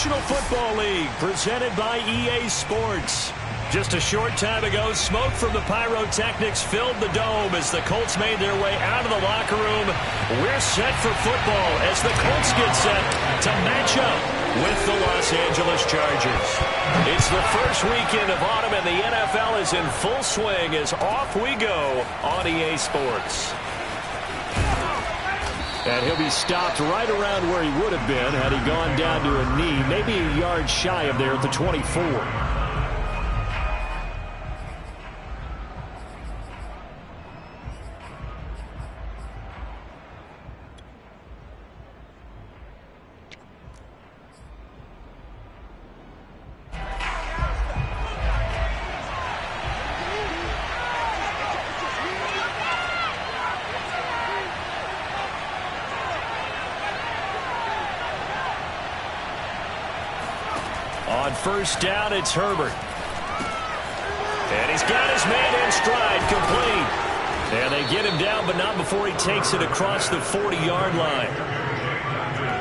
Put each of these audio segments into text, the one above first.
National Football League, presented by EA Sports. Just a short time ago, smoke from the pyrotechnics filled the dome as the Colts made their way out of the locker room. We're set for football as the Colts get set to match up with the Los Angeles Chargers. It's the first weekend of autumn, and the NFL is in full swing as off we go on EA Sports. And he'll be stopped right around where he would have been had he gone down to a knee, maybe a yard shy of there at the 24. On first down, it's Herbert. And he's got his man in stride, complete. And they get him down, but not before he takes it across the 40-yard line.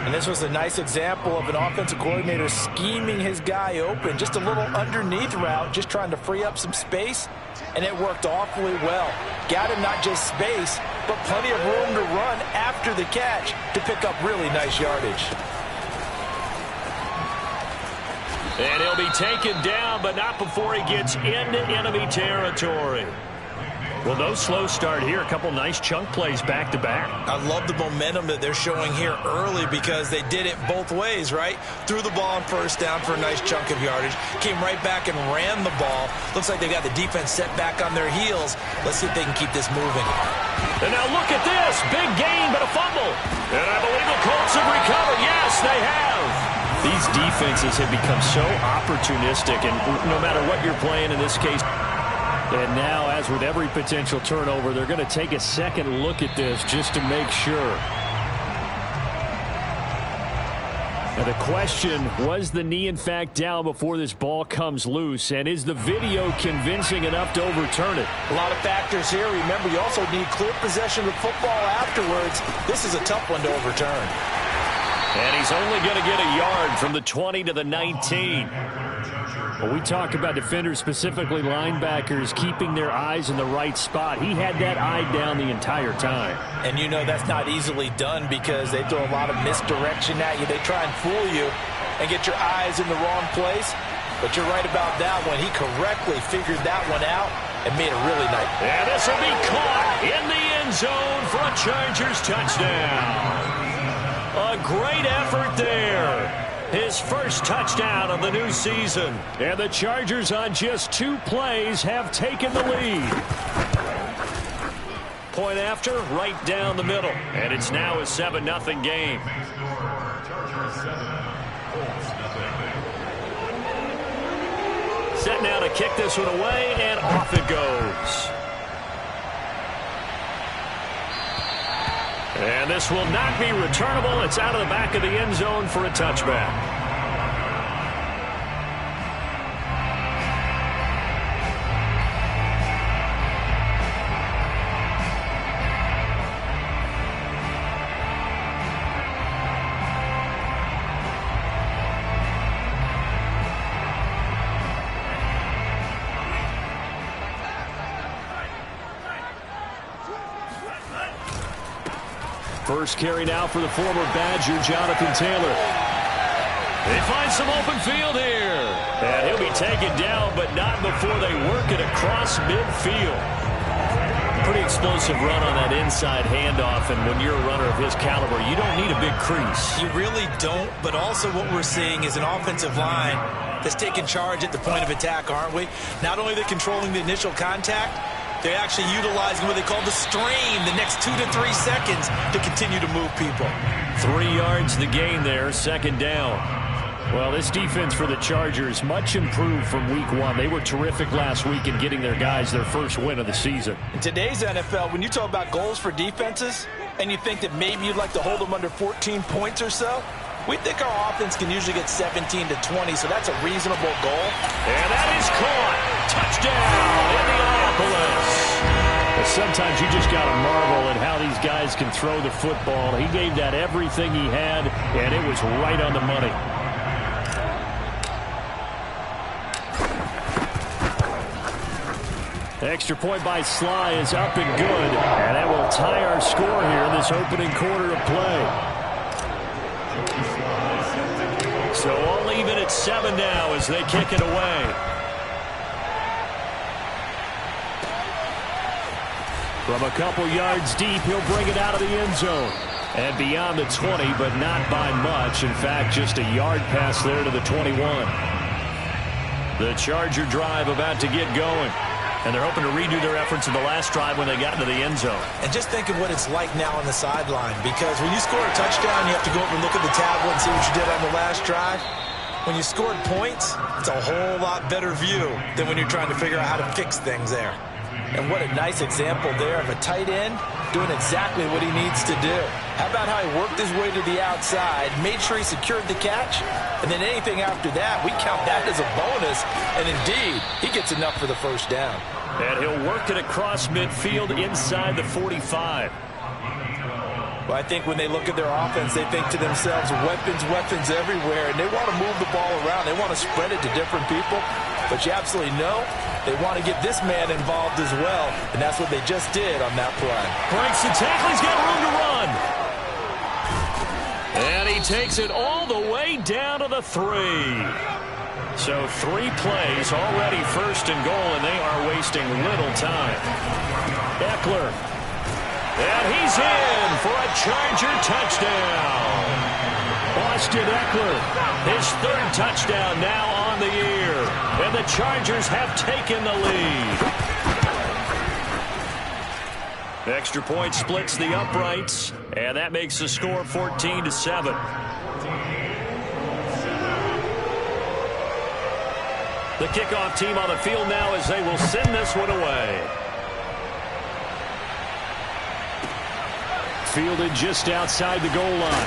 And this was a nice example of an offensive coordinator scheming his guy open. Just a little underneath route, just trying to free up some space. And it worked awfully well. Got him not just space, but plenty of room to run after the catch to pick up really nice yardage. And he'll be taken down, but not before he gets into enemy territory. Well, no slow start here. A couple nice chunk plays back-to-back. I love the momentum that they're showing here early because they did it both ways, right? Threw the ball on first down for a nice chunk of yardage. Came right back and ran the ball. Looks like they got the defense set back on their heels. Let's see if they can keep this moving. And now look at this. Big gain, but a fumble. And I believe the Colts have recovered. Yes, they have. These defenses have become so opportunistic, and no matter what you're playing in this case. And now, as with every potential turnover, they're going to take a second look at this just to make sure. Now the question, was the knee in fact down before this ball comes loose? And is the video convincing enough to overturn it? A lot of factors here. Remember, you also need clear possession of football afterwards. This is a tough one to overturn. And he's only going to get a yard from the 20 to the 19. Well, we talk about defenders, specifically linebackers, keeping their eyes in the right spot. He had that eye down the entire time. And you know that's not easily done because they throw a lot of misdirection at you. They try and fool you and get your eyes in the wrong place. But you're right about that one. He correctly figured that one out and made it really nice. And this will be caught in the end zone for a Chargers touchdown. A great effort there. His first touchdown of the new season. And the Chargers on just 2 plays have taken the lead. Point after, right down the middle. And it's now a 7-0 game. Set now to kick this one away, and off it goes. And this will not be returnable. It's out of the back of the end zone for a touchback. First carry now for the former Badger, Jonathan Taylor. They find some open field here. And he'll be taken down, but not before they work it across midfield. Pretty explosive run on that inside handoff, and when you're a runner of his caliber, you don't need a big crease. You really don't, but also what we're seeing is an offensive line that's taking charge at the point of attack, aren't we? Not only are they controlling the initial contact, they're actually utilizing what they call the strain, the next 2 to 3 seconds to continue to move people. 3 yards the gain there, second down. Well, this defense for the Chargers, much improved from week 1. They were terrific last week in getting their guys their first win of the season. In today's NFL, when you talk about goals for defenses, and you think that maybe you'd like to hold them under 14 points or so, we think our offense can usually get 17 to 20, so that's a reasonable goal. And that is caught. Touchdown, Indianapolis. But sometimes you just got to marvel at how these guys can throw the football. He gave that everything he had, and it was right on the money. Extra point by Sly is up and good. And that will tie our score here in this opening quarter of play. So all even at 7 now as they kick it away. From a couple yards deep, he'll bring it out of the end zone. And beyond the 20, but not by much. In fact, just a yard pass there to the 21. The Charger drive about to get going. And they're hoping to redo their efforts in the last drive when they got into the end zone. And just think of what it's like now on the sideline. Because when you score a touchdown, you have to go over and look at the tablet and see what you did on the last drive. When you scored points, it's a whole lot better view than when you're trying to figure out how to fix things there. And what a nice example there of a tight end doing exactly what he needs to do. How about how he worked his way to the outside, made sure he secured the catch, and then anything after that, we count that as a bonus. And indeed, he gets enough for the first down. And he'll work it across midfield inside the 45. Well, I think when they look at their offense, they think to themselves, weapons, weapons everywhere, and they want to move the ball around. They want to spread it to different people, but you absolutely know they want to get this man involved as well, and that's what they just did on that play. Breaks the tackle. He's got room to run. And he takes it all the way down to the 3. So 3 plays, already first and goal, and they are wasting little time. Eckler. And he's in for a Charger touchdown. Austin Eckler, his 3rd touchdown now on the year. And the Chargers have taken the lead. Extra point splits the uprights, and that makes the score 14-7. The kickoff team on the field now as they will send this one away. Fielded just outside the goal line.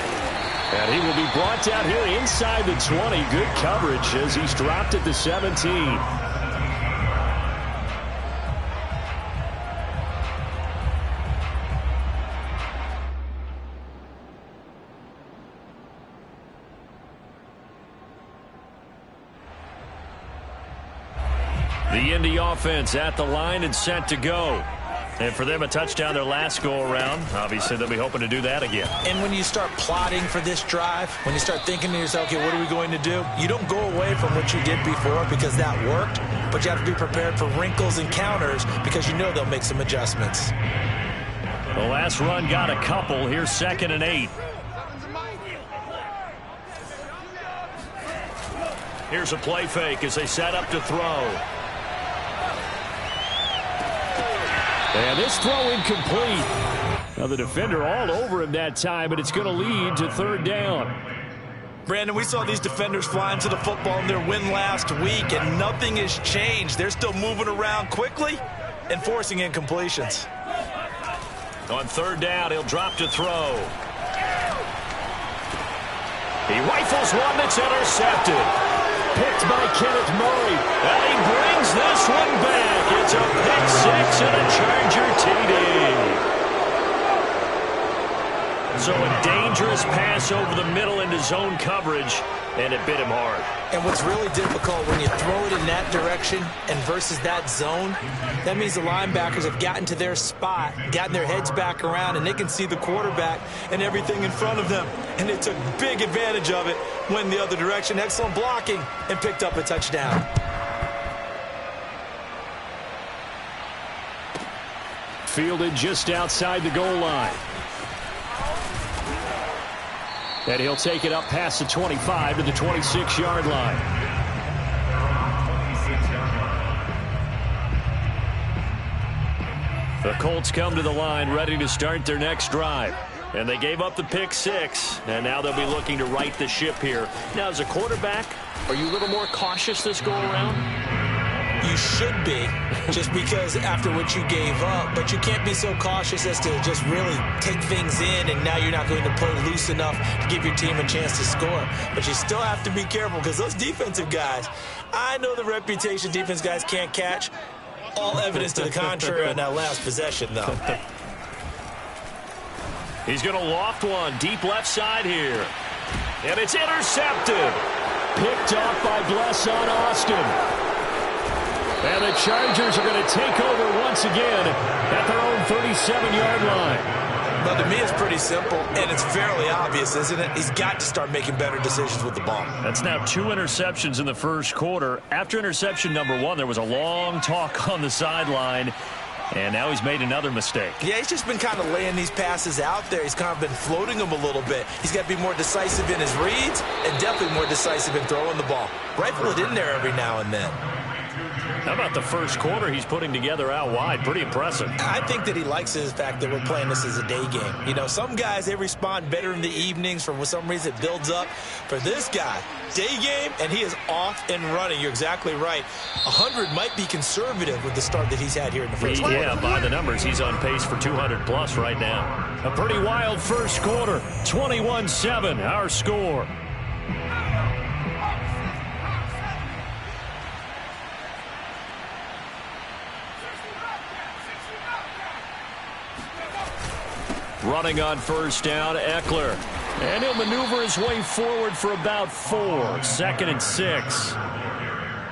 And he will be brought down here inside the 20. Good coverage as he's dropped at the 17. The Indy offense at the line and set to go. And for them, a touchdown their last go-around. Obviously, they'll be hoping to do that again. And when you start plotting for this drive, when you start thinking to yourself, okay, what are we going to do? You don't go away from what you did before because that worked, but you have to be prepared for wrinkles and counters because you know they'll make some adjustments. The last run got a couple. Here's 2nd and 8. Here's a play fake as they set up to throw. And this throw incomplete. Now the defender all over him that time, but it's going to lead to 3rd down. Brandon, we saw these defenders flying to the football in their win last week, and nothing has changed. They're still moving around quickly and forcing incompletions. On 3rd down, he'll drop to throw. He rifles one that's intercepted. Picked by Kenneth Murray. And he brings this one back. It's a pick 6 and a Charger TD. So a dangerous pass over the middle into zone coverage, and it bit him hard. And what's really difficult when you throw it in that direction and versus that zone, that means the linebackers have gotten to their spot, gotten their heads back around, and they can see the quarterback and everything in front of them. And they took big advantage of it, went the other direction, excellent blocking, and picked up a touchdown. Fielded just outside the goal line. And he'll take it up past the 25 to the 26-yard line. The Colts come to the line ready to start their next drive. And they gave up the pick 6, and now they'll be looking to right the ship here. Now, as a quarterback, are you a little more cautious this go-around? You should be, just because after what you gave up. But you can't be so cautious as to just really take things in, and now you're not going to play loose enough to give your team a chance to score. But you still have to be careful because those defensive guys, I know the reputation defense guys can't catch. All evidence to the contrary on that last possession, though. He's going to loft one deep left side here. And it's intercepted. Picked off by Blesson Austin. And the Chargers are going to take over once again at their own 37-yard line. Well, to me, it's pretty simple, and it's fairly obvious, isn't it? He's got to start making better decisions with the ball. That's now 2 interceptions in the first quarter. After interception number 1, there was a long talk on the sideline, and now he's made another mistake. Yeah, he's just been kind of laying these passes out there. He's kind of been floating them a little bit. He's got to be more decisive in his reads and definitely more decisive in throwing the ball. Rifle it in there every now and then. How about the first quarter he's putting together out wide? Pretty impressive. I think that he likes the fact that we're playing this as a day game. You know, some guys, they respond better in the evenings. For some reason, it builds up. For this guy, day game, and he is off and running. You're exactly right. 100 might be conservative with the start that he's had here in the first quarter. Yeah, by the numbers, he's on pace for 200-plus right now. A pretty wild first quarter. 21-7, our score. Running on first down, Eckler. And he'll maneuver his way forward for about 4. 2nd and 6.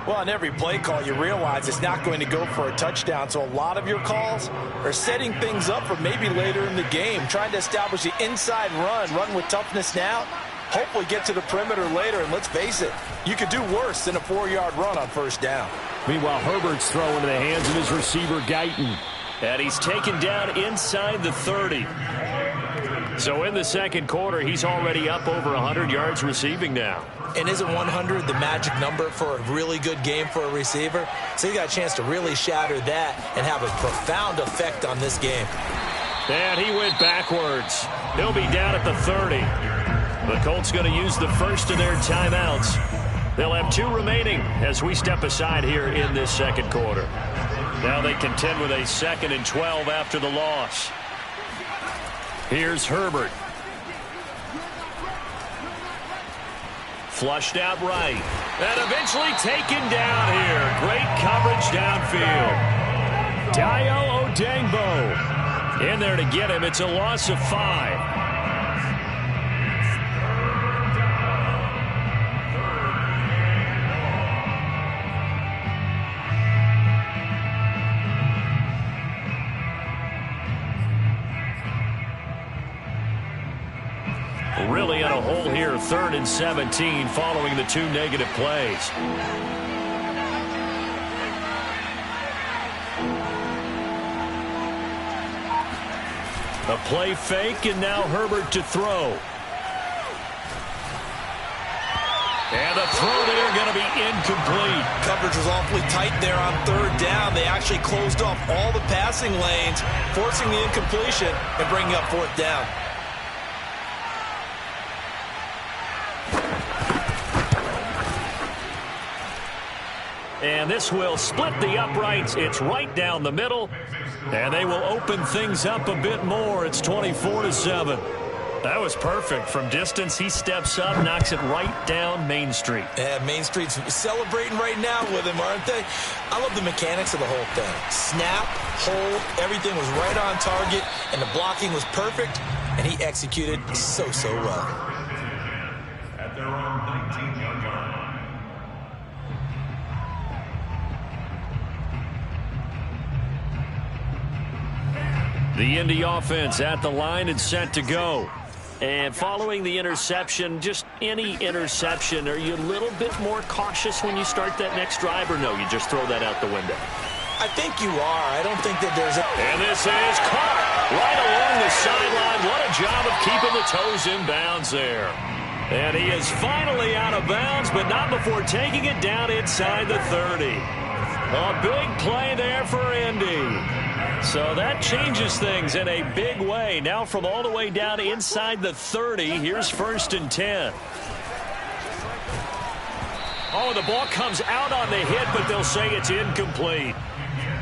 Well, on every play call, you realize it's not going to go for a touchdown. So a lot of your calls are setting things up for maybe later in the game, trying to establish the inside run with toughness now, hopefully get to the perimeter later. And let's face it, you could do worse than a 4-yard run on first down. Meanwhile, Herbert's throw into the hands of his receiver, Guyton. And he's taken down inside the 30. So in the second quarter, he's already up over 100 yards receiving now. And isn't 100 the magic number for a really good game for a receiver? So he got a chance to really shatter that and have a profound effect on this game. And he went backwards. He'll be down at the 30. The Colts going to use the first of their timeouts. They'll have 2 remaining as we step aside here in this second quarter. Now they contend with a 2nd and 12 after the loss. Here's Herbert. Flushed out right. And eventually taken down here. Great coverage downfield. Dayo Odeyingbo in there to get him. It's a loss of 5. Really in a hole here, 3rd and 17 following the 2 negative plays. A play fake, and now Herbert to throw. And the throw there going to be incomplete. Coverage was awfully tight there on 3rd down. They actually closed off all the passing lanes, forcing the incompletion and bringing up 4th down. And this will split the uprights. It's right down the middle. And they will open things up a bit more. It's 24-7. That was perfect. From distance, he steps up, knocks it right down Main Street. Yeah, Main Street's celebrating right now with him, aren't they? I love the mechanics of the whole thing. Snap, hold, everything was right on target, and the blocking was perfect, and he executed so well. At their own 19-yard line. The Indy offense at the line and set to go. And following the interception, just any interception, are you a little bit more cautious when you start that next drive, or no, you just throw that out the window? I think you are. I don't think that there's a... And this is caught right along the sideline. What a job of keeping the toes in bounds there. And he is finally out of bounds, but not before taking it down inside the 30. A big play there for Indy. So that changes things in a big way. Now from all the way down inside the 30, here's 1st and 10. Oh, the ball comes out on the hit, but they'll say it's incomplete.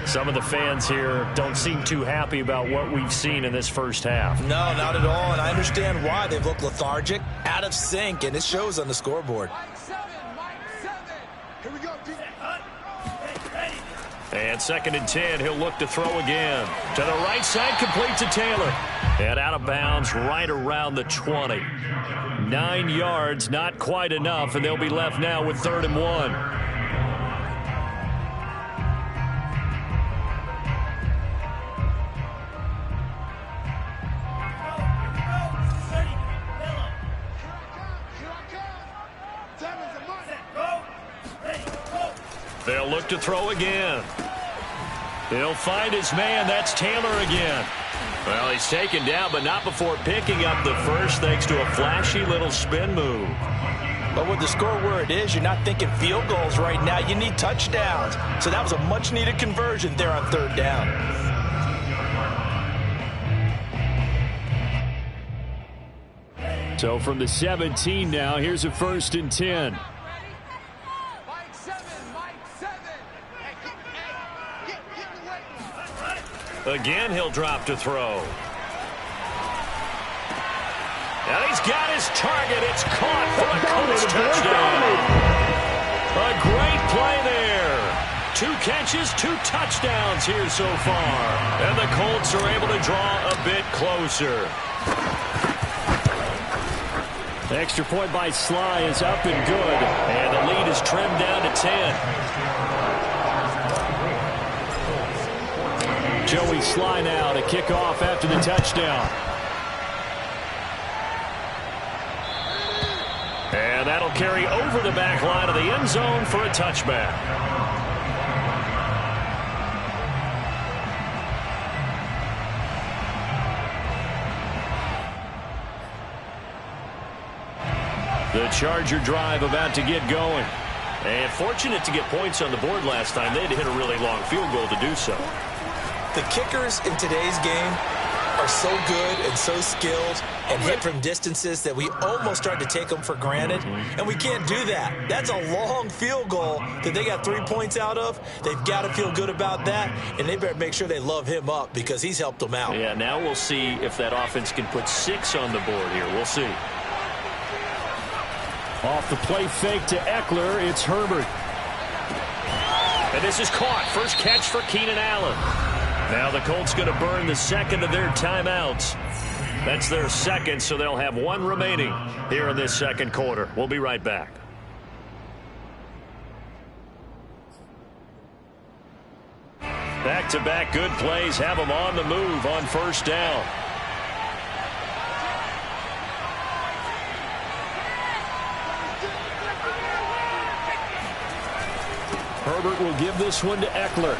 Some of the fans here don't seem too happy about what we've seen in this first half. No, not at all, and I understand why. They've looked lethargic, out of sync, and it shows on the scoreboard. And 2nd and 10, he'll look to throw again. To the right side, complete to Taylor. And out of bounds right around the 20. 9 yards, not quite enough, and they'll be left now with 3rd and 1. They'll look to throw again. He'll find his man. That's Taylor again. Well, he's taken down, but not before picking up the first thanks to a flashy little spin move. But with the score where it is, you're not thinking field goals right now. You need touchdowns. So that was a much-needed conversion there on third down. So from the 17 now, here's a 1st and 10. Again, he'll drop to throw. And he's got his target. It's caught for a Colts touchdown. A great play there. 2 catches, 2 touchdowns here so far. And the Colts are able to draw a bit closer. The extra point by Sly is up and good. And the lead is trimmed down to 10. Joey Sly now to kick off after the touchdown. And that'll carry over the back line of the end zone for a touchback. The Charger drive about to get going. And fortunate to get points on the board last time. They had to hit a really long field goal to do so. The kickers in today's game are so good and so skilled and hit from distances that we almost start to take them for granted, and we can't do that. That's a long field goal that they got 3 points out of. They've got to feel good about that, and they better make sure they love him up because he's helped them out. Yeah, now we'll see if that offense can put 6 on the board here. We'll see. Off the play fake to Eckler, it's Herbert. And this is caught. First catch for Keenan Allen. Now the Colts going to burn the second of their timeouts. That's their second, so they'll have 1 remaining here in this second quarter. We'll be right back. Back-to-back good plays have them on the move on first down. Herbert will give this one to Eckler.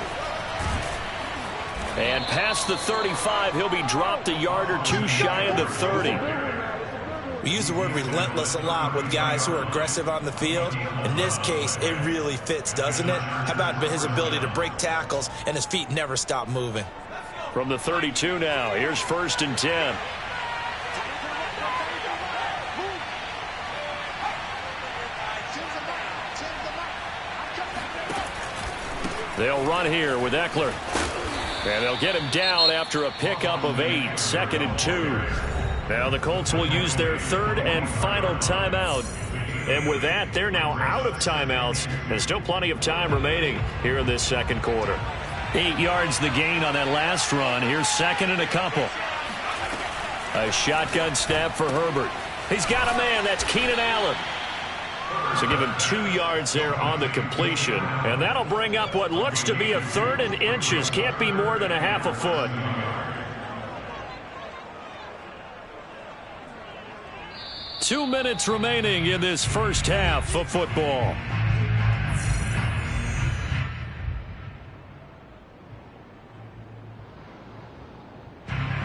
And past the 35, he'll be dropped a yard or 2 shy of the 30. We use the word relentless a lot with guys who are aggressive on the field. In this case, it really fits, doesn't it? How about his ability to break tackles and his feet never stop moving? From the 32 now, here's 1st and 10. They'll run here with Eckler. And they'll get him down after a pickup of 8, 2nd and 2. Now the Colts will use their 3rd and final timeout. And with that, they're now out of timeouts. There's still plenty of time remaining here in this second quarter. 8 yards the gain on that last run. Here's 2nd and a couple. A shotgun snap for Herbert. He's got a man. That's Keenan Allen. So give him 2 yards there on the completion. And that'll bring up what looks to be a 3rd and inches. Can't be more than a half a foot. Two minutes remaining in this first half of football.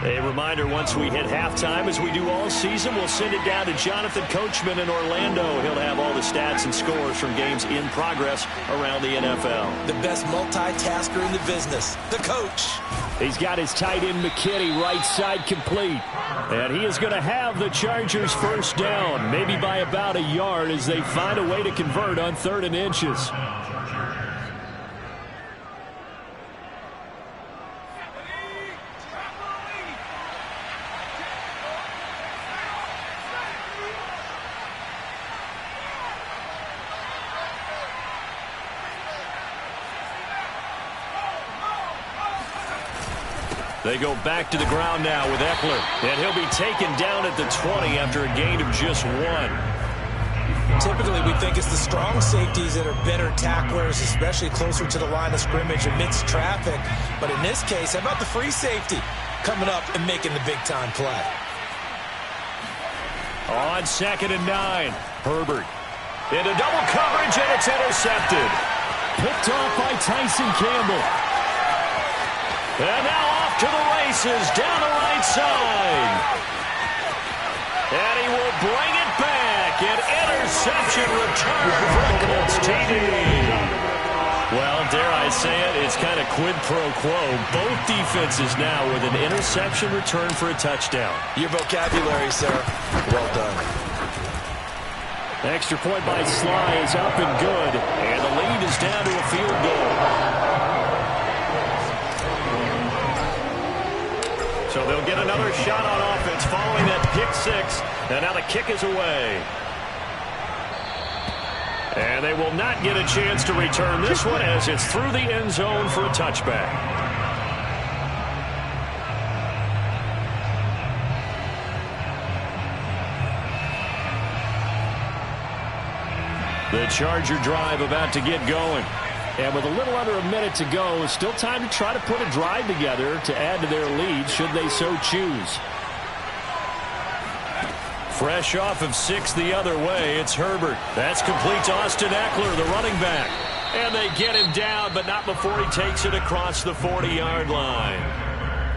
A reminder, once we hit halftime, as we do all season, we'll send it down to Jonathan Coachman in Orlando. He'll have all the stats and scores from games in progress around the NFL. The best multitasker in the business, the coach. He's got his tight end McKinney right side complete. And he is going to have the Chargers first down, maybe by about a yard as they find a way to convert on 3rd and inches. They go back to the ground now with Eckler. And he'll be taken down at the 20 after a gain of just 1. Typically, we think it's the strong safeties that are better tacklers, especially closer to the line of scrimmage amidst traffic. But in this case, how about the free safety coming up and making the big-time play? On 2nd and 9, Herbert. Into double coverage, and it's intercepted. Picked off by Tyson Campbell. And now off to the races down the right side. And he will bring it back. An interception return for the Colts TD. Well, dare I say it, it's kind of quid pro quo. Both defenses now with an interception return for a touchdown. Your vocabulary, sir. Well done. Extra point by Sly is up and good. And the lead is down to a field goal. So they'll get another shot on offense following that pick six. And now the kick is away. And they will not get a chance to return this one as it's through the end zone for a touchback. The Charger drive about to get going. And with a little under a minute to go, still time to try to put a drive together to add to their lead should they so choose. Fresh off of 6 the other way, it's Herbert. That's complete to Austin Eckler, the running back. And they get him down, but not before he takes it across the 40-yard line.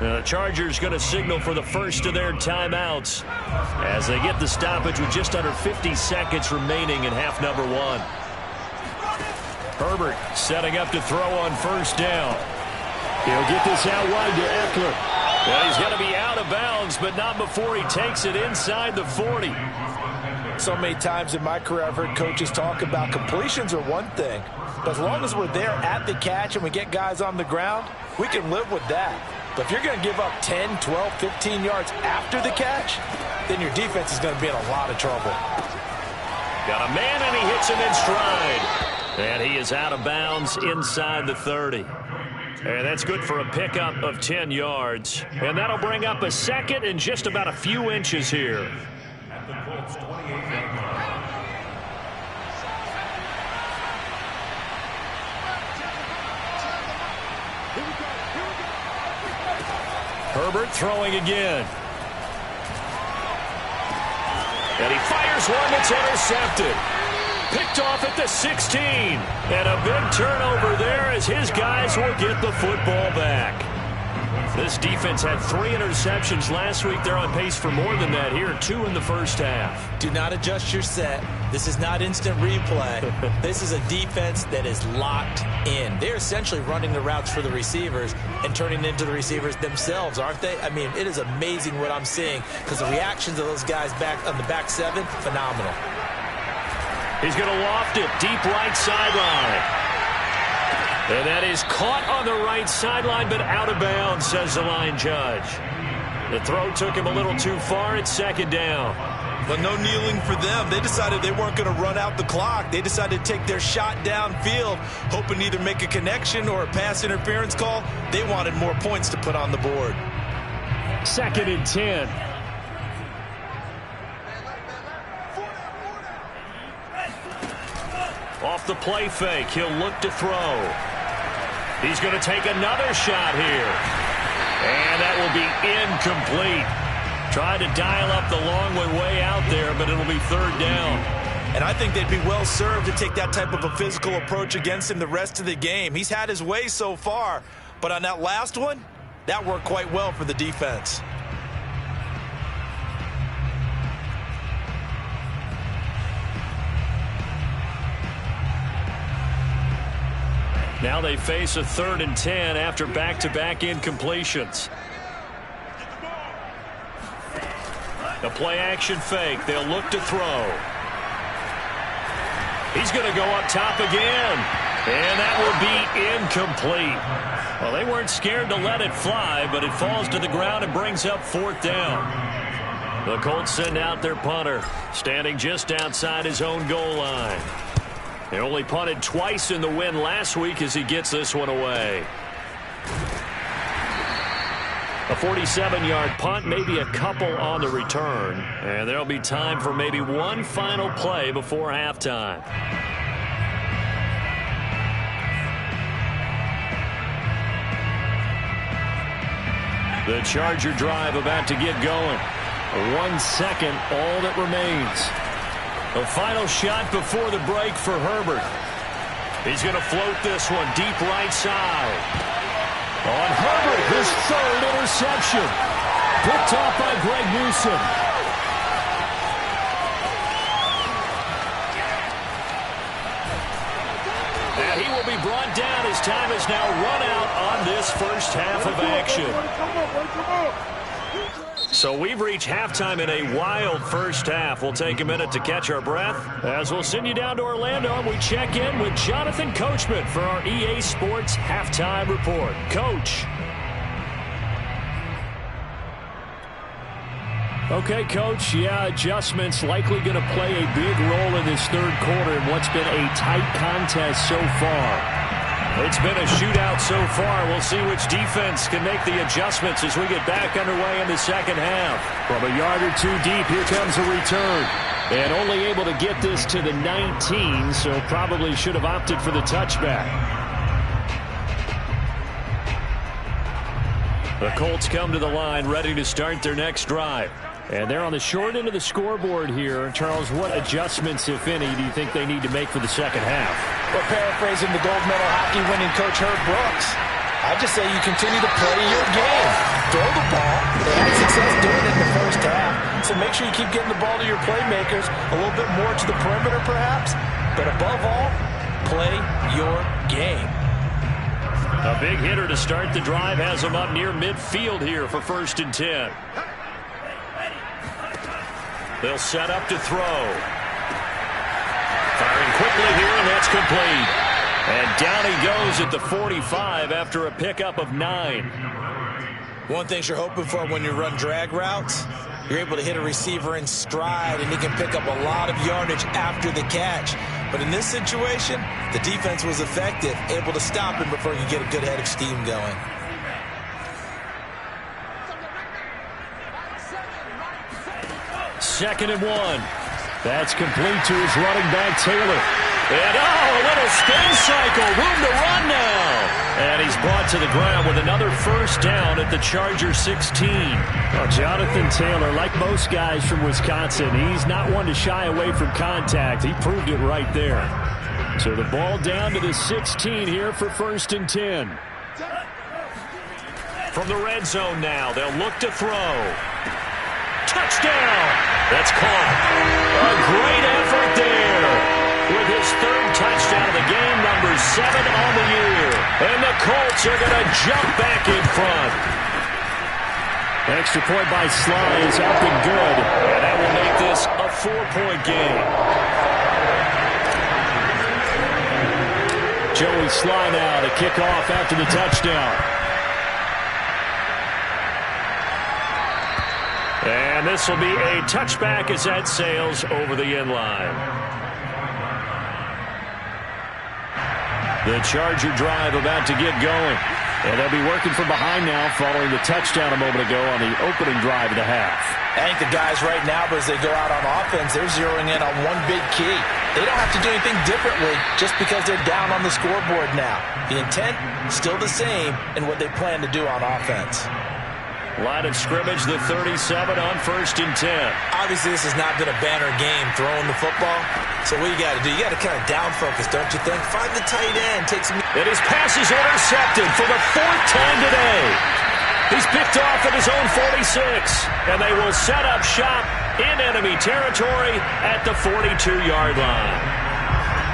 Now the Chargers going to signal for the first of their timeouts as they get the stoppage with just under 50 seconds remaining in half number 1. Herbert setting up to throw on first down. He'll get this out wide to Eckler. Well, he's going to be out of bounds, but not before he takes it inside the 40. So many times in my career I've heard coaches talk about completions are one thing, but as long as we're there at the catch and we get guys on the ground, we can live with that. But if you're going to give up 10, 12, 15 yards after the catch, then your defense is going to be in a lot of trouble. Got a man, and he hits him in stride. And he is out of bounds inside the 30. And that's good for a pickup of 10 yards. And that'll bring up a second and just about a few inches here. At the Colts 28-yard line. Herbert throwing again. And he fires one that's intercepted. Picked off at the 16. And a big turnover there as his guys will get the football back. This defense had 3 interceptions last week. They're on pace for more than that here. 2 in the first half. Do not adjust your set. This is not instant replay. This is a defense that is locked in. They're essentially running the routes for the receivers and turning into the receivers themselves, aren't they? I mean, it is amazing what I'm seeing because the reactions of those guys back on the back 7, phenomenal. He's going to loft it deep right sideline. And that is caught on the right sideline, but out of bounds, says the line judge. The throw took him a little too far. It's second down. But no kneeling for them. They decided they weren't going to run out the clock. They decided to take their shot downfield, hoping to either make a connection or a pass interference call. They wanted more points to put on the board. Second and 10. Off the play fake, he'll look to throw. He's going to take another shot here. And that will be incomplete. Tried to dial up the long way out there, but it'll be third down. And I think they'd be well served to take that type of a physical approach against him the rest of the game. He's had his way so far, but on that last one, that worked quite well for the defense. Now they face a 3rd and 10 after back-to-back incompletions. A play-action fake. They'll look to throw. He's going to go up top again. And that will be incomplete. Well, they weren't scared to let it fly, but it falls to the ground and brings up 4th down. The Colts send out their punter, standing just outside his own goal line. They only punted twice in the win last week as he gets this one away. A 47-yard punt, maybe a couple on the return. And there'll be time for maybe one final play before halftime. The Charger drive about to get going. 1 second, all that remains. The final shot before the break for Herbert. He's going to float this one deep right side. On Herbert, his third interception. Picked off by Greg Newsome. And he will be brought down as time is now run out on this first half of action. So we've reached halftime in a wild first half. We'll take a minute to catch our breath as we'll send you down to Orlando and we check in with Jonathan Coachman for our EA Sports Halftime Report. Coach. Okay, Coach. Yeah, adjustments likely going to play a big role in this third quarter in what's been a tight contest so far. It's been a shootout so far. We'll see which defense can make the adjustments as we get back underway in the second half. From a yard or two deep, here comes a return. And only able to get this to the 19, so probably should have opted for the touchback. The Colts come to the line, ready to start their next drive. And they're on the short end of the scoreboard here. Charles, what adjustments, if any, do you think they need to make for the second half? Well, paraphrasing the gold medal hockey winning coach Herb Brooks, I just say you continue to play your game. Throw the ball. They had success doing it in the first half. So make sure you keep getting the ball to your playmakers, a little bit more to the perimeter perhaps. But above all, play your game. A big hitter to start the drive has him up near midfield here for 1st and 10. They'll set up to throw. Firing quickly here, and that's complete. And down he goes at the 45 after a pickup of 9. One thing you're hoping for when you run drag routes, you're able to hit a receiver in stride, and he can pick up a lot of yardage after the catch. But in this situation, the defense was effective, able to stop him before he could get a good head of steam going. Second and 1. That's complete to his running back, Taylor. And, a little spin cycle. Room to run now. And he's brought to the ground with another first down at the Charger 16. Well, Jonathan Taylor, like most guys from Wisconsin, he's not one to shy away from contact. He proved it right there. So the ball down to the 16 here for 1st and 10. From the red zone now, they'll look to throw. Touchdown! That's caught. A great effort there. With his 3rd touchdown of the game, number 7 on the year. And the Colts are going to jump back in front. Extra point by Sly is up and good. And that will make this a 4-point game. Joey Sly now to kick off after the touchdown. And this will be a touchback as that sails over the end line. The Charger drive about to get going. And they'll be working from behind now following the touchdown a moment ago on the opening drive of the half. I think the guys right now, as they go out on offense, they're zeroing in on one big key. They don't have to do anything differently just because they're down on the scoreboard now. The intent, still the same in what they plan to do on offense. Line of scrimmage, the 37 on 1st and 10. Obviously, this has not been a banner game throwing the football. So what you got to do, you got to kind of down focus, don't you think? Find the tight end. Take some. And his pass is intercepted for the 4th time today. He's picked off at his own 46. And they will set up shop in enemy territory at the 42-yard line.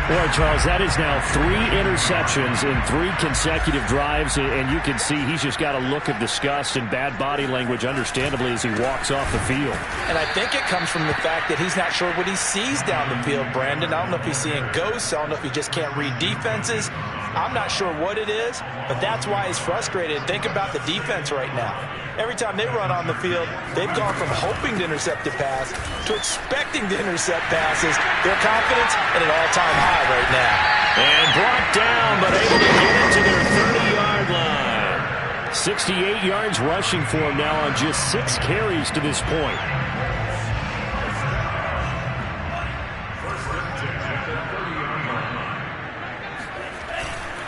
Boy, Charles, that is now 3 interceptions in 3 consecutive drives, and you can see he's just got a look of disgust and bad body language, understandably, as he walks off the field. And I think it comes from the fact that he's not sure what he sees down the field, Brandon. I don't know if he's seeing ghosts. I don't know if he just can't read defenses. I'm not sure what it is, but that's why he's frustrated. Think about the defense right now. Every time they run on the field, they've gone from hoping to intercept a pass to expecting to intercept passes. Their confidence at an all-time high right now. And brought down, but able to get it to their 30-yard line. 68 yards rushing for him now on just 6 carries to this point.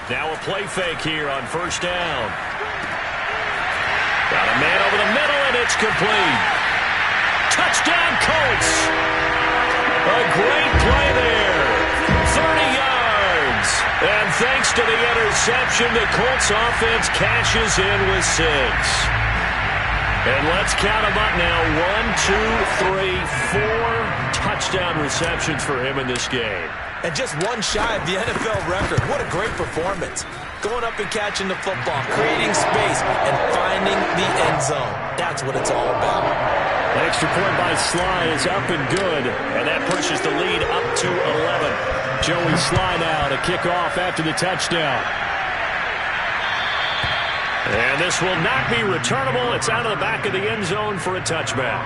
Now a play fake here on 1st down. Got a man over the middle, and it's complete. Touchdown, Colts! A great play there. 30 yards. And thanks to the interception, the Colts offense cashes in with 6. And let's count them up now. 1, 2, 3, 4 touchdown receptions for him in this game. And just one shy of the NFL record. What a great performance. Going up and catching the football, creating space, and finding the end zone. That's what it's all about. An extra point by Sly is up and good, and that pushes the lead up to 11. Joey Sly now to kick off after the touchdown. And this will not be returnable. It's out of the back of the end zone for a touchback.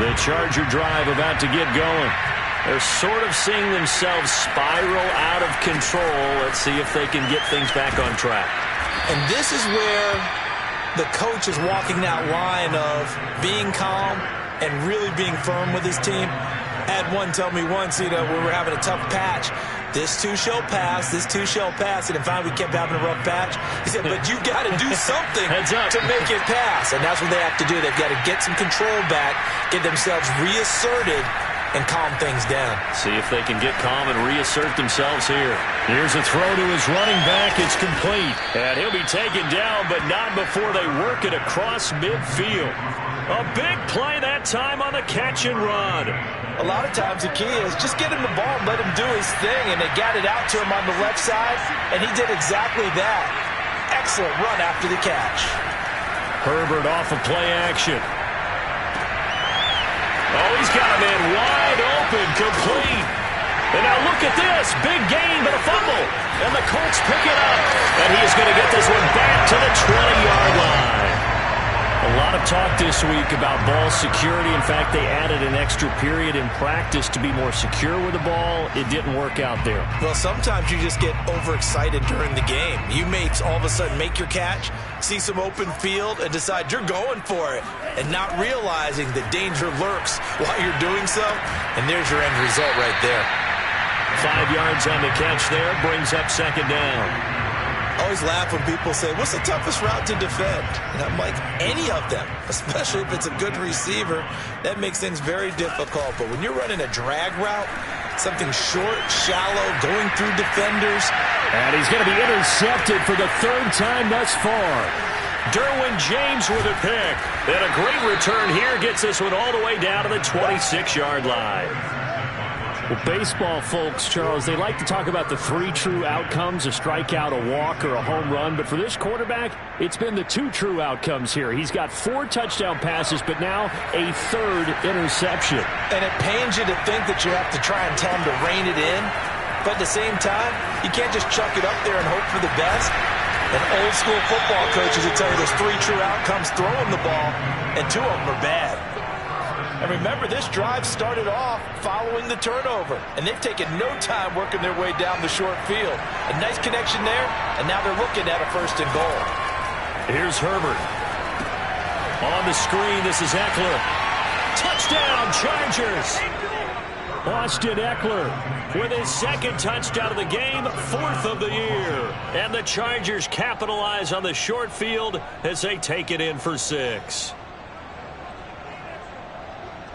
The Charger drive about to get going. They're sort of seeing themselves spiral out of control. Let's see if they can get things back on track. And this is where the coach is walking that line of being calm and really being firm with his team. I had one tell me once, we were having a tough patch. This too shall pass, this too shall pass. And finally we kept having a rough patch. He said, but you've got to do something to make it pass. And that's what they have to do. They've got to get some control back, get themselves reasserted, and calm things down. See if they can get calm and reassert themselves here. Here's a throw to his running back. It's complete. And he'll be taken down, but not before they work it across midfield. A big play that time on the catch and run. A lot of times the key is just get him the ball and let him do his thing, and they got it out to him on the left side, and he did exactly that. Excellent run after the catch. Herbert off of play action. Oh, he's got a man wide open, complete. And now look at this. Big gain, but a fumble. And the Colts pick it up. And he is going to get this one back to the 20-yard line. A lot of talk this week about ball security. In fact, they added an extra period in practice to be more secure with the ball. It didn't work out there. Well, sometimes you just get overexcited during the game. You may all of a sudden make your catch, see some open field, and decide you're going for it, and not realizing the danger lurks while you're doing so. And there's your end result right there. 5 yards on the catch there, brings up second down. I always laugh when people say, what's the toughest route to defend? And I'm like, any of them, especially if it's a good receiver. That makes things very difficult. But when you're running a drag route, something short, shallow, going through defenders. And he's going to be intercepted for the 3rd time thus far. Derwin James with a pick. And a great return here gets this one all the way down to the 26-yard line. Well, baseball folks, Charles, they like to talk about the 3 true outcomes, a strikeout, a walk, or a home run. But for this quarterback, it's been the 2 true outcomes here. He's got 4 touchdown passes, but now a 3rd interception. And it pains you to think that you have to try and tell him to rein it in. But at the same time, you can't just chuck it up there and hope for the best. And old school football coaches will tell you there's 3 true outcomes throwing the ball, and 2 of them are bad. And remember, this drive started off following the turnover, and they've taken no time working their way down the short field. A nice connection there, and now they're looking at a 1st and goal. Here's Herbert. On the screen, this is Eckler. Touchdown, Chargers! Austin Eckler with his 2nd touchdown of the game, 4th of the year. And the Chargers capitalize on the short field as they take it in for 6.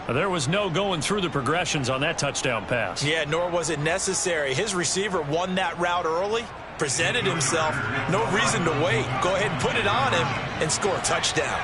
There was no going through the progressions on that touchdown pass. Yeah, nor was it necessary. His receiver won that route early, presented himself, no reason to wait. Go ahead and put it on him and score a touchdown.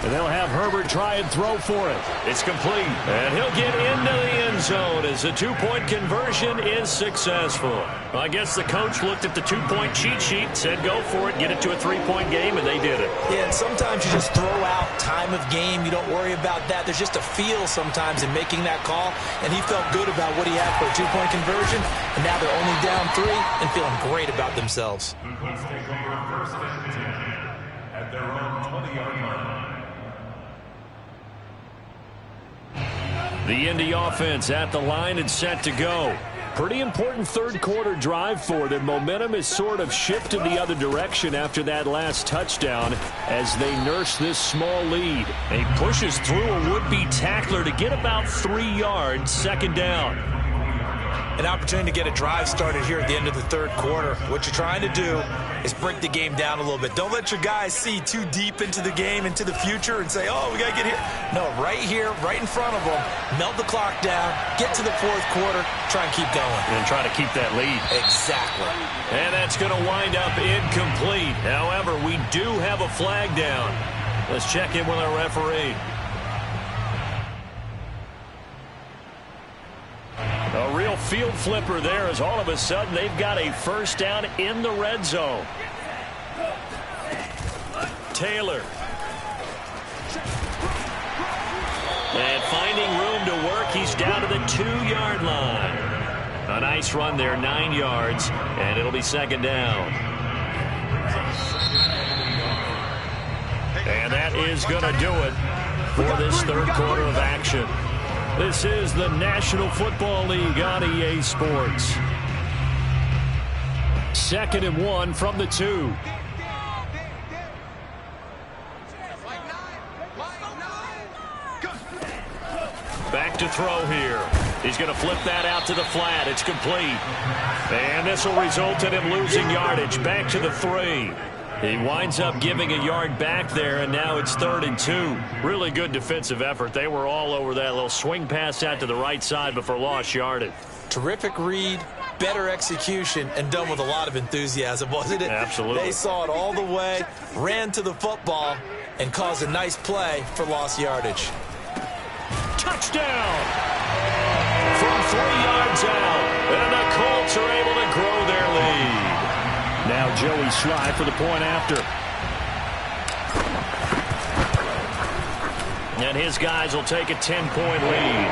And they'll have Herbert try and throw for it. It's complete. And he'll get into the end zone as the 2-point conversion is successful. Well, I guess the coach looked at the 2-point cheat sheet, said go for it, get it to a 3-point game, and they did it. Yeah, and sometimes you just throw out time of game. You don't worry about that. There's just a feel sometimes in making that call, and he felt good about what he had for a 2-point conversion, and now they're only down 3 and feeling great about themselves. The Colts take over 1st and 10 at their own 20-yard line. The Indy offense at the line and set to go. Pretty important 3rd quarter drive for them. Momentum has sort of shifted the other direction after that last touchdown as they nurse this small lead. He pushes through a would-be tackler to get about 3 yards, 2nd down. An opportunity to get a drive started here at the end of the third quarter. What you're trying to do is break the game down a little bit. Don't let your guys see too deep into the game, into the future, and say, oh, we got to get here. No, right here, right in front of them, melt the clock down, get to the fourth quarter, try and keep going. And try to keep that lead. Exactly. And that's going to wind up incomplete. However, we do have a flag down. Let's check in with our referee. A real field flipper there, as all of a sudden they've got a first down in the red zone. Taylor. And finding room to work, he's down to the 2-yard line. A nice run there, 9 yards, and it'll be second down. And that is going to do it for this third quarter of action. This is the National Football League on EA Sports. 2nd and 1 from the 2. Back to throw here. He's going to flip that out to the flat. It's complete. And this will result in him losing yardage. Back to the 3. He winds up giving a yard back there, and now it's 3rd and 2. Really good defensive effort. They were all over that little swing pass out to the right side before lost yardage. Terrific read, better execution, and done with a lot of enthusiasm, wasn't it? Absolutely. They saw it all the way, ran to the football, and caused a nice play for lost yardage. Touchdown! From 3 yards out, and the Colts are able to grow their lead. Now Joey Sly for the point after. And his guys will take a 10-point lead.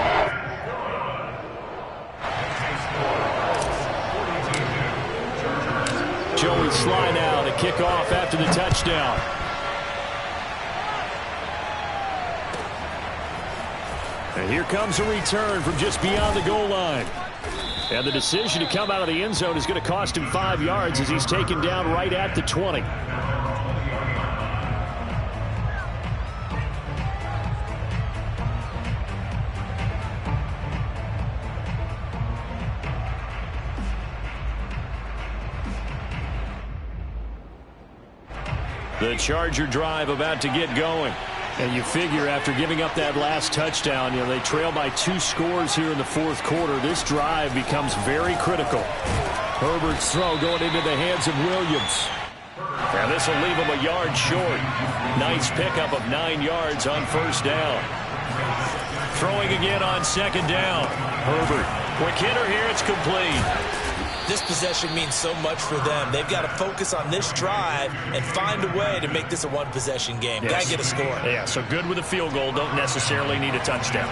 Joey Sly now to kick off after the touchdown. And here comes a return from just beyond the goal line. And the decision to come out of the end zone is going to cost him 5 yards as he's taken down right at the 20. The Charger drive about to get going. And you figure after giving up that last touchdown, they trail by 2 scores here in the fourth quarter. This drive becomes very critical. Herbert's throw going into the hands of Williams. And this will leave him a yard short. Nice pickup of 9 yards on first down. Throwing again on second down. Herbert. Quick hitter here. It's complete. This possession means so much for them. They've got to focus on this drive and find a way to make this a one-possession game. Yes. Got to get a score. Yeah, so good with a field goal. Don't necessarily need a touchdown.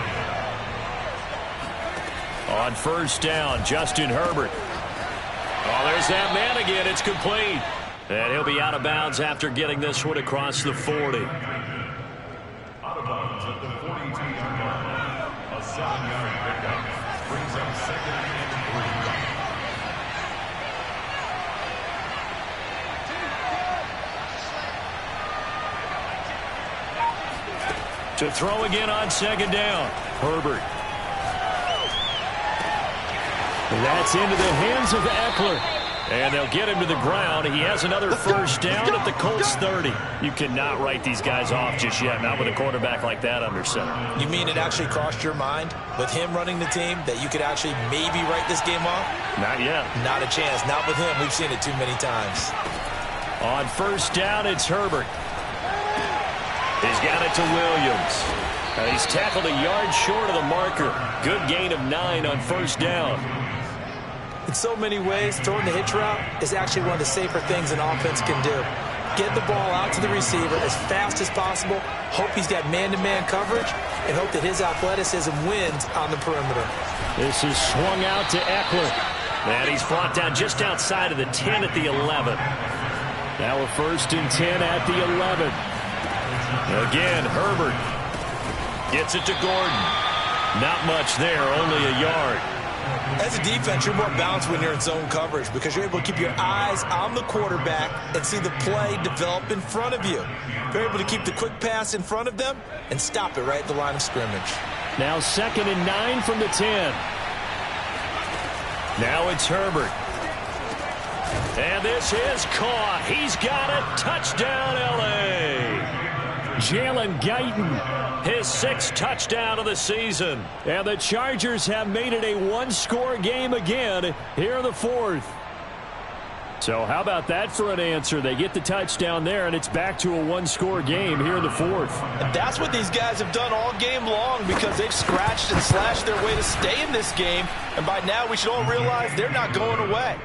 On first down, Justin Herbert. Oh, there's that man again. It's complete. And he'll be out of bounds after getting this one across the 40. Out of bounds at the 42-yard line. A 7-yard pickup brings up 2nd and 3. To throw again on second down. Herbert. That's into the hands of Eckler. And they'll get him to the ground. He has another first down at the Colts 30. You cannot write these guys off just yet, not with a quarterback like that under center. You mean it actually crossed your mind with him running the team that you could actually maybe write this game off? Not yet. Not a chance. Not with him. We've seen it too many times. On first down, it's Herbert. He's got it to Williams. He's tackled a yard short of the marker. Good gain of 9 on first down. In so many ways, throwing the hitch route is actually one of the safer things an offense can do. Get the ball out to the receiver as fast as possible, hope he's got man-to-man coverage, and hope that his athleticism wins on the perimeter. This is swung out to Eckler. And he's brought down just outside of the 10 at the 11. Now a 1st and 10 at the 11. Again, Herbert gets it to Gordon. Not much there, only a yard. As a defense, you're more balanced when you're in zone coverage because you're able to keep your eyes on the quarterback and see the play develop in front of you. You're able to keep the quick pass in front of them and stop it right at the line of scrimmage. Now 2nd and 9 from the 10. Now it's Herbert. And this is caught. He's got it. Touchdown, L.A. Jalen Guyton, his 6th touchdown of the season. And the Chargers have made it a one-score game again here in the 4th. So how about that for an answer? They get the touchdown there, and it's back to a one-score game here in the 4th. And that's what these guys have done all game long because they've scratched and slashed their way to stay in this game. And by now we should all realize they're not going away.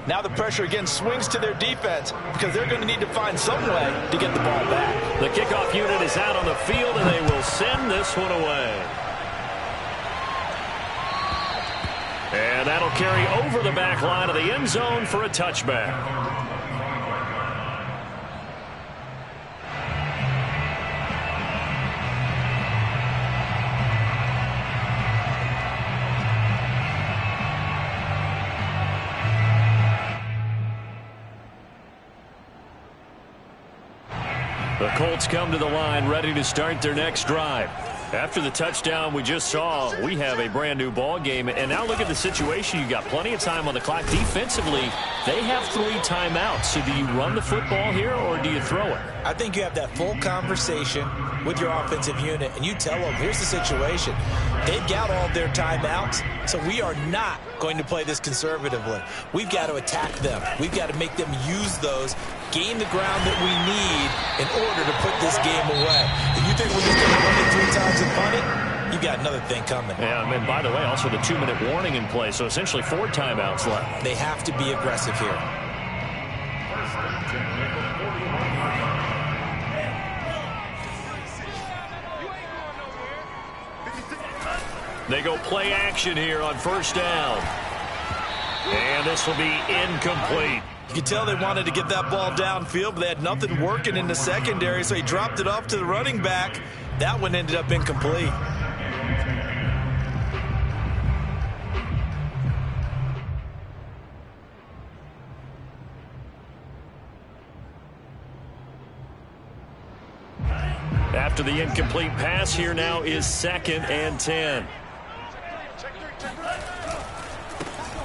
Now the pressure again swings to their defense because they're going to need to find some way to get the ball back. The kickoff unit is out on the field, and they will send this one away. And that'll carry over the back line of the end zone for a touchback. The Colts come to the line ready to start their next drive. After the touchdown we just saw, we have a brand new ball game. And now look at the situation. You got plenty of time on the clock. Defensively, they have 3 timeouts. So do you run the football here or do you throw it? I think you have that full conversation with your offensive unit, and you tell them, here's the situation. They've got all of their timeouts, so we are not going to play this conservatively. We've got to attack them. We've got to make them use those, gain the ground that we need in order to put this game away. If you think we're just going to run it 3 times and punt it, you got another thing coming. Yeah, and by the way, also the 2-minute warning in play, so essentially 4 timeouts left. They have to be aggressive here. They go play action here on 1st down. And this will be incomplete. You could tell they wanted to get that ball downfield, but they had nothing working in the secondary, so he dropped it off to the running back. That one ended up incomplete. After the incomplete pass, here now is 2nd and 10.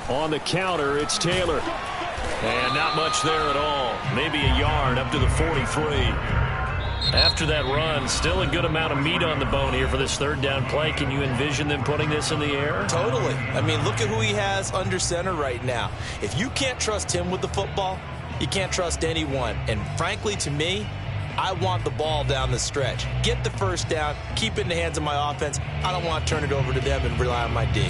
On the counter, it's Taylor. And not much there at all. Maybe a yard up to the 43. After that run, still a good amount of meat on the bone here for this 3rd down play. Can you envision them putting this in the air? Totally. I mean, look at who he has under center right now. If you can't trust him with the football, you can't trust anyone. And frankly, to me, I want the ball down the stretch. Get the 1st down, keep it in the hands of my offense. I don't want to turn it over to them and rely on my D.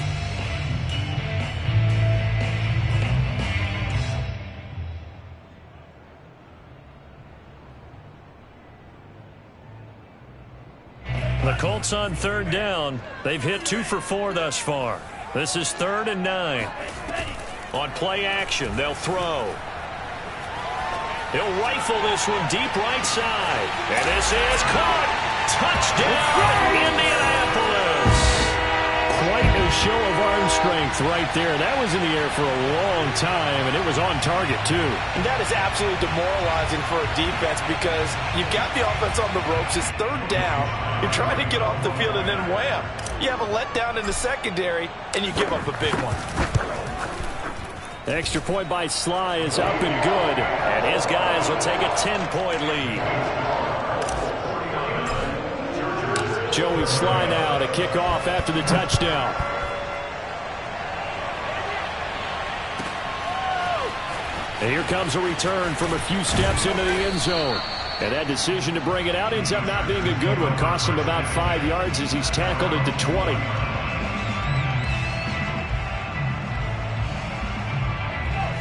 The Colts on 3rd down. They've hit 2 for 4 thus far. This is 3rd and 9. On play action, they'll throw. He'll rifle this one deep right side. And this is caught. Touchdown, Indianapolis. Quite a show of arm strength right there. That was in the air for a long time, and it was on target, too. And that is absolutely demoralizing for a defense because you've got the offense on the ropes. It's 3rd down. You're trying to get off the field, and then wham. You have a letdown in the secondary, and you give up a big one. Extra point by Sly is up and good. And his guys will take a 10-point lead. Joey Sly now to kick off after the touchdown. And here comes a return from a few steps into the end zone. And that decision to bring it out ends up not being a good one. Costs him about 5 yards as he's tackled at the 20.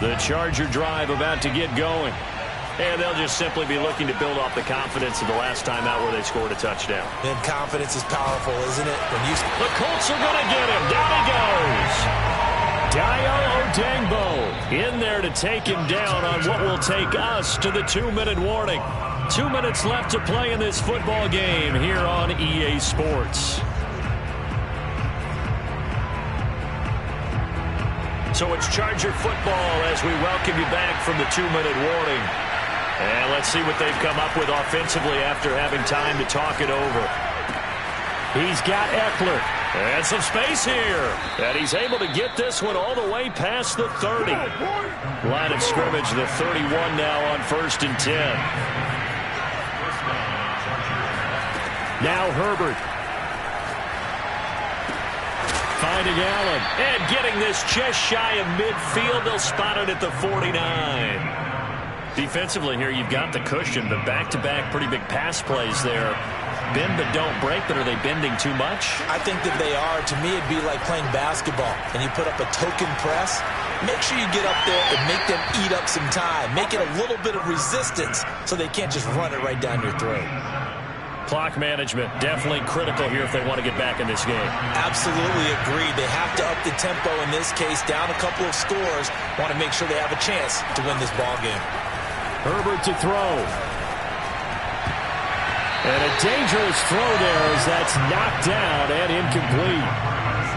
The Charger drive about to get going. And they'll just simply be looking to build off the confidence of the last time out where they scored a touchdown. And confidence is powerful, isn't it? The Colts are going to get him. Down he goes. Dayo Odangbo in there to take him down on what will take us to the 2-minute warning. 2 minutes left to play in this football game here on EA Sports. So it's Charger football as we welcome you back from the 2-minute warning. And let's see what they've come up with offensively after having time to talk it over. He's got Eckler. And some space here. And he's able to get this one all the way past the 30. Line of scrimmage, the 31 now on 1st and 10. Now Herbert. Finding Allen. And getting this just shy of midfield. They'll spot it at the 49. Defensively here, you've got the cushion, but back-to-back pretty big pass plays there. Bend but don't break, but are they bending too much? I think that they are. To me, it'd be like playing basketball, and you put up a token press. Make sure you get up there and make them eat up some time. Make it a little bit of resistance so they can't just run it right down your throat. Clock management, definitely critical here if they want to get back in this game. Absolutely agreed. They have to up the tempo in this case, down a couple of scores. Want to make sure they have a chance to win this ball game. Herbert to throw. And a dangerous throw there as that's knocked down and incomplete.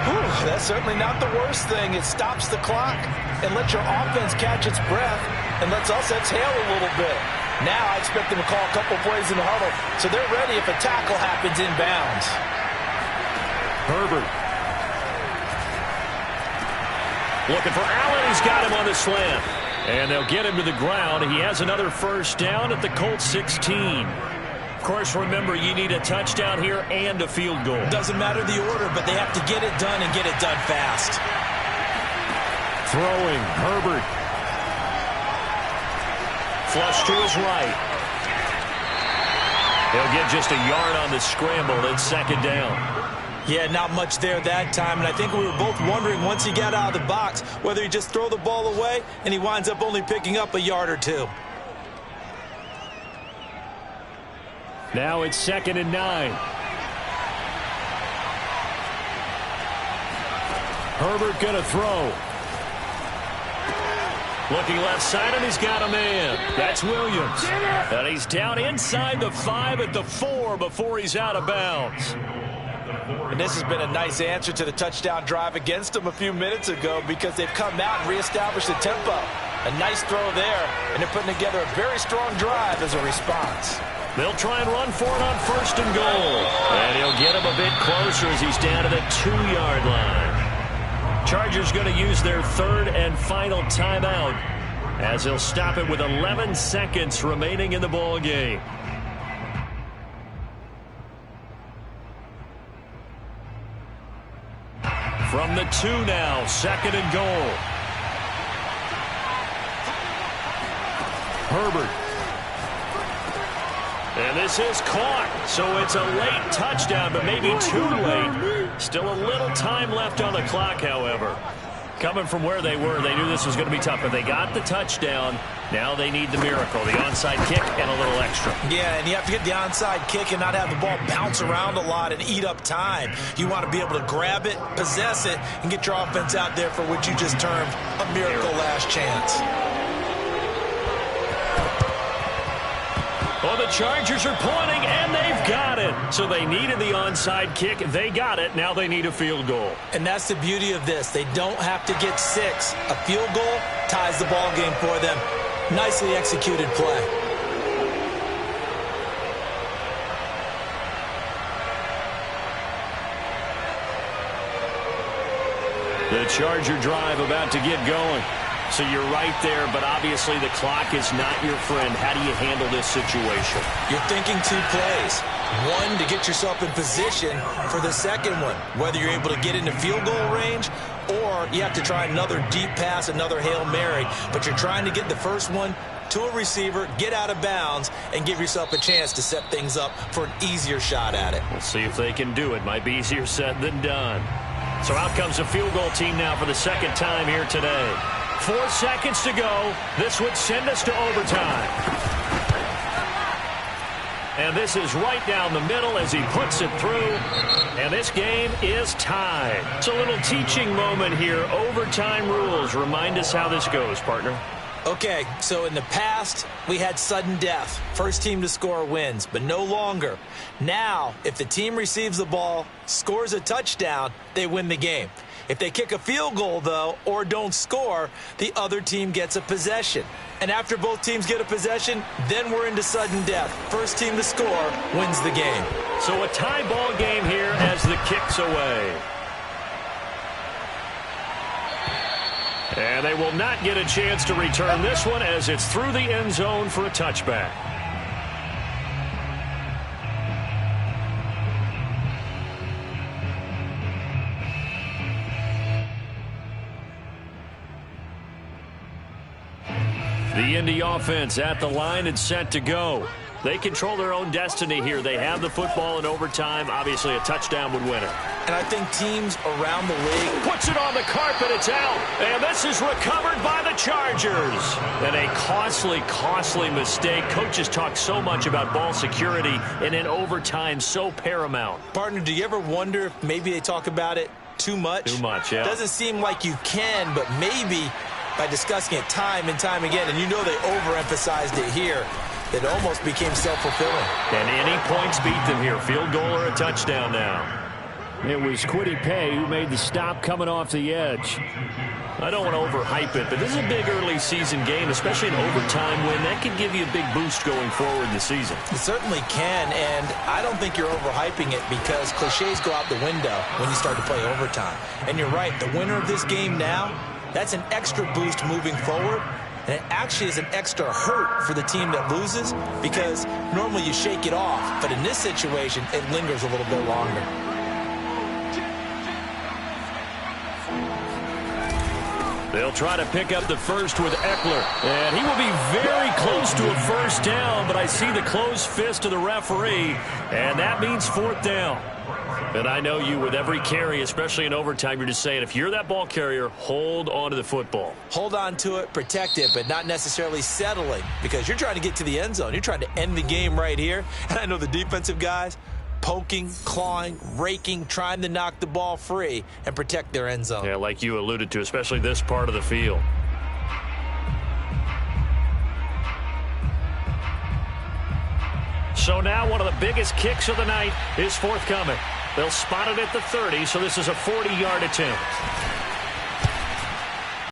Whew, that's certainly not the worst thing. It stops the clock and lets your offense catch its breath and lets us exhale a little bit. Now I expect them to call a couple plays in the huddle so they're ready if a tackle happens inbounds. Herbert. Looking for Allen. He's got him on the slant. And they'll get him to the ground. He has another first down at the Colts 16. Of course, remember, you need a touchdown here and a field goal. Doesn't matter the order, but they have to get it done and get it done fast. Throwing, Herbert. Flush to his right. He'll get just a yard on the scramble. It's second down. Yeah, not much there that time, and I think we were both wondering once he got out of the box whether he just throw the ball away and he winds up only picking up a yard or two. Now it's 2nd and 9. Herbert going to throw. Looking left side, and he's got a man. That's Williams. And he's down inside the 5 at the 4 before he's out of bounds. And this has been a nice answer to the touchdown drive against them a few minutes ago because they've come out and reestablished the tempo. A nice throw there, and they're putting together a very strong drive as a response. They'll try and run for it on 1st and goal. And he'll get him a bit closer as he's down to the 2-yard line. Chargers going to use their 3rd and final timeout as they'll stop it with 11 seconds remaining in the ball game. From the 2 now, 2nd and goal. Herbert. And this is caught, so it's a late touchdown, but maybe too late. Still a little time left on the clock, however. Coming from where they were, they knew this was going to be tough, but they got the touchdown. Now they need the miracle, the onside kick and a little extra. Yeah, and you have to get the onside kick and not have the ball bounce around a lot and eat up time. You want to be able to grab it, possess it, and get your offense out there for what you just termed a miracle last chance. Well, the Chargers are pointing, and they've got it. So they needed the onside kick. They got it. Now they need a field goal. And that's the beauty of this. They don't have to get 6. A field goal ties the ball game for them. Nicely executed play. The Charger drive about to get going. So you're right there, but obviously the clock is not your friend. How do you handle this situation? You're thinking 2 plays. 1, to get yourself in position for the second one, whether you're able to get into field goal range or you have to try another deep pass, another Hail Mary. But you're trying to get the first one to a receiver, get out of bounds, and give yourself a chance to set things up for an easier shot at it. We'll see if they can do it. Might be easier said than done. So out comes the field goal team now for the second time here today. 4 seconds to go. This would send us to overtime. And this is right down the middle as he puts it through. And this game is tied. It's a little teaching moment here. Overtime rules. Remind us how this goes, partner. Okay, so in the past, we had sudden death. First team to score wins, but no longer. Now, if the team receives the ball, scores a touchdown, they win the game. If they kick a field goal, though, or don't score, the other team gets a possession. And after both teams get a possession, then we're into sudden death. First team to score wins the game. So a tie ball game here as the kick's away. And they will not get a chance to return this one as it's through the end zone for a touchback. The Indy offense at the line and set to go. They control their own destiny here. They have the football in overtime. Obviously, a touchdown would win it. And I think teams around the league... Puts it on the carpet. It's out. And this is recovered by the Chargers. And a costly mistake. Coaches talk so much about ball security, and in overtime, so paramount. Partner, do you ever wonder if maybe they talk about it too much? Too much, yeah. Doesn't seem like you can, but maybe by discussing it time and time again, and you know they overemphasized it here, it almost became self-fulfilling. And any points beat them here. Field goal or a touchdown now. It was Kwity Paye who made the stop coming off the edge. I don't want to overhype it, but this is a big early season game, especially an overtime win. That could give you a big boost going forward this season. It certainly can, and I don't think you're overhyping it because cliches go out the window when you start to play overtime. And you're right, the winner of this game now, that's an extra boost moving forward. And it actually is an extra hurt for the team that loses because normally you shake it off. But in this situation, it lingers a little bit longer. They'll try to pick up the first with Eckler. And he will be very close to a first down, but I see the closed fist of the referee, and that means fourth down. And I know you, with every carry, especially in overtime, you're just saying, if you're that ball carrier, hold on to the football. Hold on to it, protect it, but not necessarily settling because you're trying to get to the end zone. You're trying to end the game right here. And I know the defensive guys poking, clawing, raking, trying to knock the ball free and protect their end zone. Yeah, like you alluded to, especially this part of the field. So now one of the biggest kicks of the night is forthcoming. They'll spot it at the 30, so this is a 40-yard attempt.